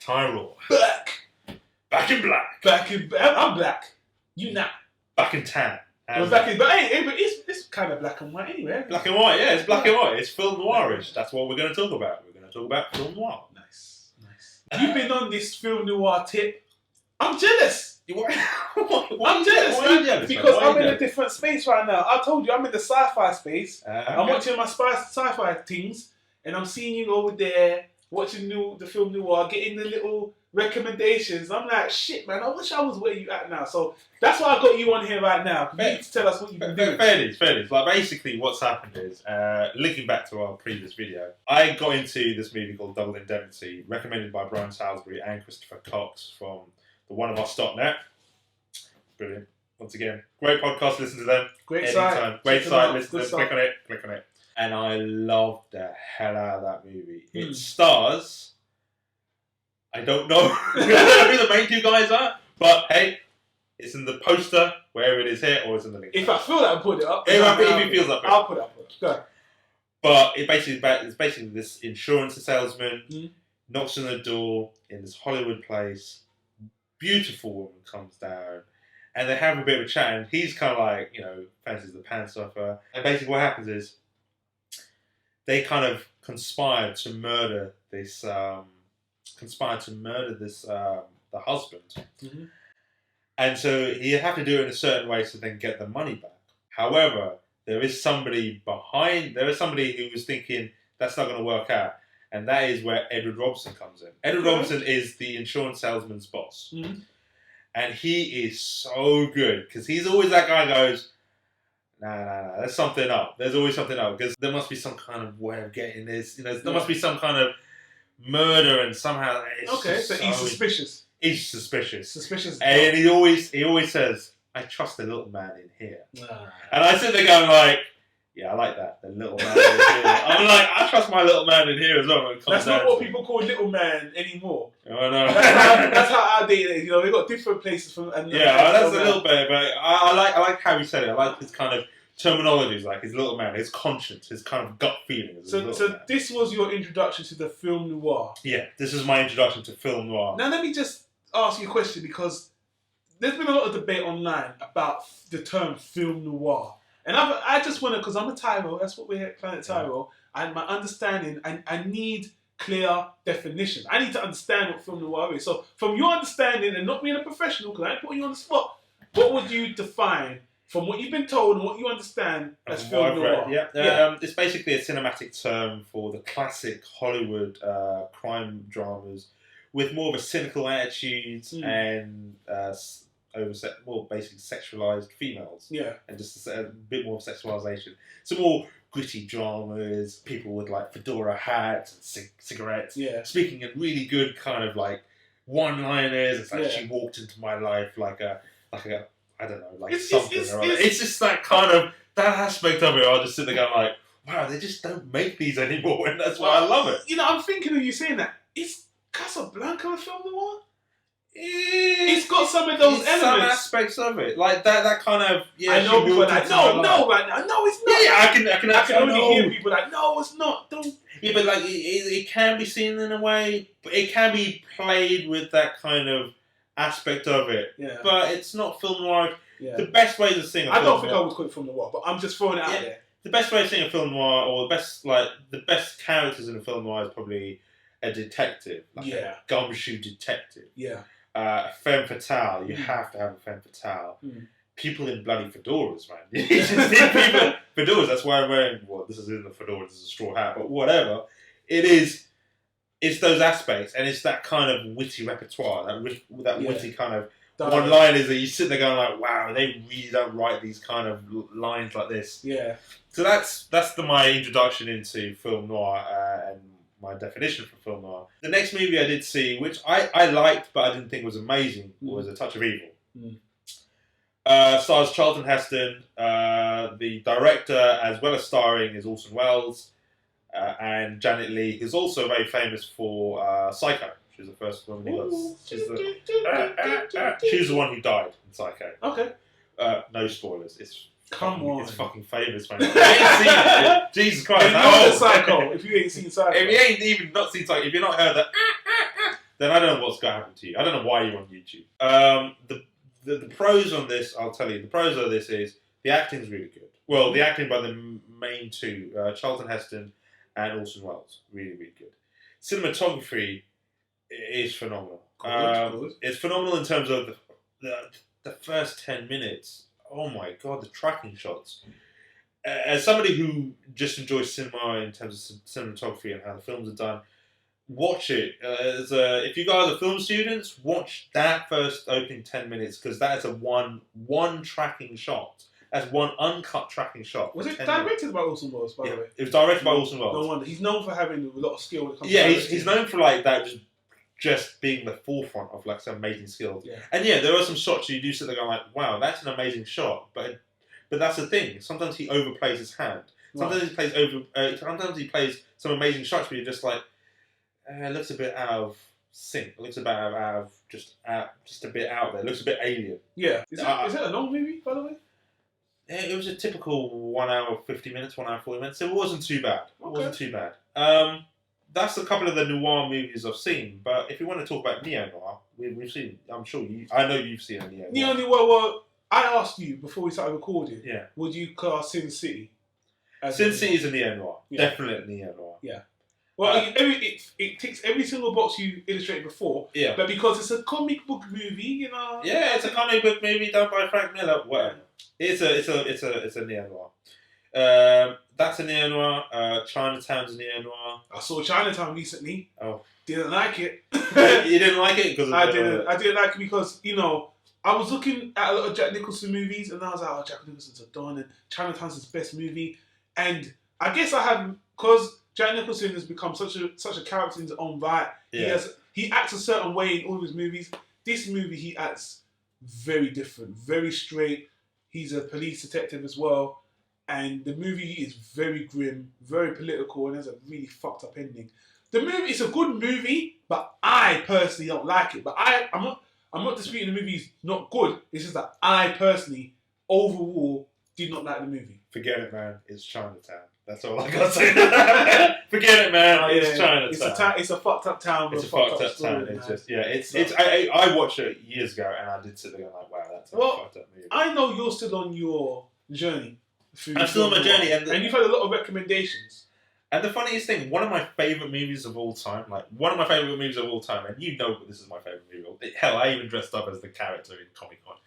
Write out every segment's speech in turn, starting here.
Tyro. Back in black. I'm black. You not. Back in tan. But it's kind of black and white anyway. Black and white, yeah, it's black and white. It's film noirish. That's what we're going to talk about. We're going to talk about film noir. Nice. You've been on this film noir tip. I'm jealous. I'm jealous, man, because I'm in a different space right now. I told you I'm in the sci-fi space. I'm watching my sci-fi things, and I'm seeing you over there watching the film noir, getting the little recommendations. I'm like, shit, man, I wish I was where you at now. So that's why I got you on here right now. You need to tell us what you've been doing. Fairness. Like, basically, what's happened is, linking back to our previous video, I got into this movie called Double Indemnity, recommended by Brian Salisbury and Christopher Cox from the One of Us.net. Brilliant. Once again, great podcast. Listen to them. Great site. Listen to them. Click on it. And I loved the hell out of that movie. It stars, I don't know who the main two guys are, but hey, it's in the poster, wherever it is here, or it's in the link. If I feel like I put it up. If it feels like I'll put it up. Go. But it's basically this insurance salesman knocks on the door in this Hollywood place. Beautiful woman comes down, and they have a bit of a chat, and he's kind of like, fancies the pants off her. And basically what happens is, they kind of conspired to murder the husband. Mm-hmm. And so you have to do it in a certain way to then get the money back. However, there is somebody who was thinking that's not going to work out. And that is where Edward Robinson comes in. Edward Robinson is the insurance salesman's boss. Mm-hmm. And he is so good, because he's always that guy who goes, Nah, there's something up. There's always something up, because there must be some kind of way of getting this. There must be some kind of murder, and somehow he's suspicious. He's suspicious. Suspicious. And he always says, "I trust the little man in here." And I sit there going like, "Yeah, I like that. The little man in here." I'm like, I trust my little man in here as well. That's not what people call little man anymore. I know. That's how outdated it is. They've got different places from. That's a little bit. But I like how he said it. I like his kind of terminologies, like his little man, his conscience, his kind of gut feeling. So this was your introduction to the film noir. Yeah, this is my introduction to film noir. Now let me just ask you a question, because there's been a lot of debate online about the term film noir. And I just want to, because I'm a Tyro, that's what we're at Planet Tyro, and my understanding, I need clear definition. I need to understand what film noir is. So from your understanding, and not being a professional, because I ain't putting you on the spot, what would you define, from what you've been told and what you understand, as film noir? It's basically a cinematic term for the classic Hollywood crime dramas with more of a cynical attitude and basically sexualized females. Yeah. And just a bit more of sexualization. Some more gritty dramas, people with like fedora hats and cigarettes. Yeah. Speaking in really good kind of like one-liners. It's like she walked into my life like a I don't know, like something or other. It's just that kind of, that aspect of it. I'll just sit there going like, wow, they just don't make these anymore, and that's why I love it. I'm thinking of you saying that. Is Casablanca a film noir? It's got some of those elements. Some aspects of it, like that kind of. Yeah, I know people are like, no, right now, no, it's not. Yeah, I can only hear people like, no, it's not. Don't. Yeah, but like it can be seen in a way, but it can be played with that kind of aspect of it. Yeah. But it's not film noir. Yeah. The best way to sing a film noir. I don't think I would call it film noir, but I'm just throwing it out there. The best way to sing a film noir, or the best characters in a film noir, is probably a detective, like a gumshoe detective. Yeah. Femme fatale, you have to have a femme fatale. People in bloody fedoras, man. You just need people fedoras. That's why I'm wearing. Well, this isn't a fedora. This is a straw hat, but whatever. It is. It's those aspects, and it's that kind of witty repertoire, that witty kind of one-liners that you sit there going like, wow, they really don't write these kind of lines like this. Yeah. So that's my introduction into film noir and my definition for film noir. The next movie I did see, which I liked but I didn't think was amazing, was A Touch of Evil. Stars Charlton Heston. The director, as well as starring, is Orson Welles. And Janet Leigh, who's also very famous for Psycho. She's the first woman who does. She's the one who died in Psycho. Okay. No spoilers. It's fucking famous, man. If you ain't seen it, Jesus Christ. Psycho. If you ain't seen Psycho. If you ain't even not seen Psycho, if you've not heard that, then I don't know what's going to happen to you. I don't know why you're on YouTube. The pros on this, I'll tell you. The pros of this is the acting's really good. Well, the acting by the main two, Charlton Heston and Orson Welles, really, really good. Cinematography is phenomenal. Good. It's phenomenal in terms of the first 10 minutes. Oh my god, the tracking shots. As somebody who just enjoys cinema in terms of cinematography and how the films are done, watch it. If you guys are film students, watch that first opening 10 minutes because that is a one tracking shot. That's one uncut tracking shot. Was it directed by Orson Welles, by the way? It was directed by Orson Welles. No wonder. He's known for having a lot of skill when it comes to he's known for like that, just being the forefront of like some amazing skills. Yeah. And there are some shots you do sit there going like, wow, that's an amazing shot, but that's the thing. Sometimes he overplays his hand. Sometimes sometimes he plays some amazing shots, but you're just like, it looks a bit out of sync. It looks a bit just a bit out there. It looks a bit alien. Yeah. Is it a long movie, by the way? It was a typical 1 hour 50 minutes, 1 hour 40 minutes. So it wasn't too bad. That's a couple of the noir movies I've seen. But if you want to talk about neo noir, we've seen. I know you've seen a neo noir. Well, I asked you before we started recording. Yeah. Would you class Sin City? Sin City is a neo noir. Yeah. Definitely neo noir. Yeah. Well, it ticks every single box you illustrated before. Yeah. But because it's a comic book movie, Yeah, it's a comic book movie done by Frank Miller. Whatever. It's a neo noir. That's a neo noir. Chinatown's a neo noir. I saw Chinatown recently. Oh. Didn't like it. You didn't like it because I didn't like it because I was looking at a lot of Jack Nicholson movies and I was like, oh, Jack Nicholson's a don and Chinatown's his best movie. And I guess I have, because Jack Nicholson has become such a character in his own right. Yeah. He acts a certain way in all of his movies. This movie, he acts very different, very straight. He's a police detective as well. And the movie is very grim, very political, and has a really fucked up ending. The movie is a good movie, but I personally don't like it. But I'm not disputing the movie's not good. It's just that I personally, overall, did not like the movie. Forget it, man. It's Chinatown. That's all I gotta say. Forget it, man. It's Chinatown. It's a fucked up town. It's a fucked up town. It's just I watched it years ago, and I did sit there like, wow, that's a fucked up movie. I know you're still on your journey. I'm still on my journey, and you've had a lot of recommendations. And the funniest thing, one of my favourite movies of all time, and you know this is my favourite movie. Hell, I even dressed up as the character in Comic Con.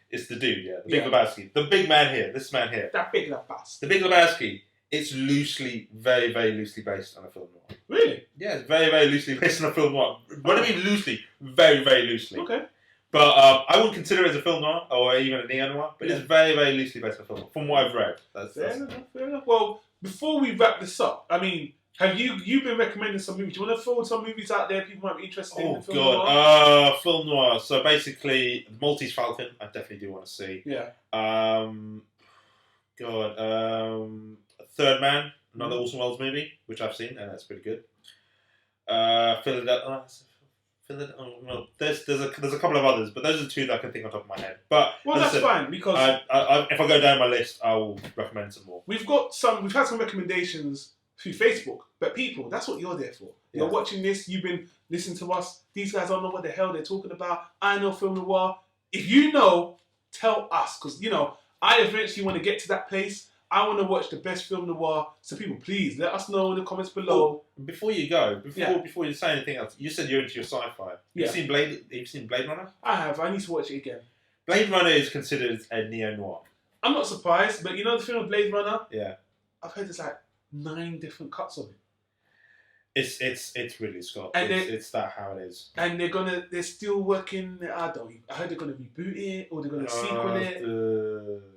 It's the dude, the Big Lebowski. The big man here, this man here. That Big Lebowski. The Big Lebowski. It's very, very loosely based on a film noir. Really? Yeah, it's very, very loosely based on a film noir. What do I mean loosely? Very, very loosely. Okay. But I wouldn't consider it as a film noir or even a neo noir, but it's very, very loosely based on a film noir, from what I've read. Fair enough. Well, before we wrap this up, I mean, have you've been recommending some movies? Do you want to throw some movies out there people might be interested in? Film noir? Film noir. So basically, Maltese Falcon, I definitely do want to see. Yeah. Third Man, another Orson Welles movie, which I've seen, and that's pretty good. There's a couple of others, but those are the two that I can think on top of my head. But that's fine because if I go down my list, I will recommend some more. We've had some recommendations through Facebook, but people, that's what you're there for. You're watching this, you've been listening to us. These guys don't know what the hell they're talking about. I know Film Noir. If you know, tell us, because I eventually want to get to that place. I want to watch the best film noir, so people, please let us know in the comments below. Before you go, before you say anything else, you said you're into your sci-fi. Have you seen Blade Runner? I have. I need to watch it again. Blade Runner is considered a neo-noir. I'm not surprised, but the film Blade Runner? Yeah. I've heard there's like 9 different cuts of it. It's really Scott. And it's that how it is. And they're still working. I heard they're gonna reboot it or they're gonna sequel it.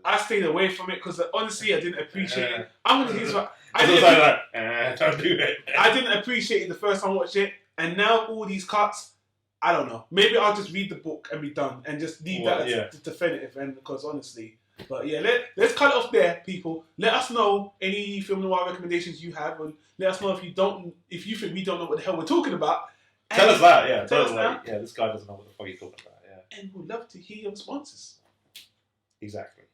I stayed away from it because honestly I didn't appreciate it. I'm gonna use what don't do it. I didn't appreciate it the first time I watched it, and now all these cuts. I don't know. Maybe I'll just read the book and be done, and just leave that as the definitive end. Because honestly. But yeah, let's cut it off there, people. Let us know any film noir recommendations you have, and let us know if you think we don't know what the hell we're talking about. Tell us that, yeah. Tell us that. Yeah, this guy doesn't know what the fuck he's talking about, yeah. And we'd love to hear your responses. Exactly.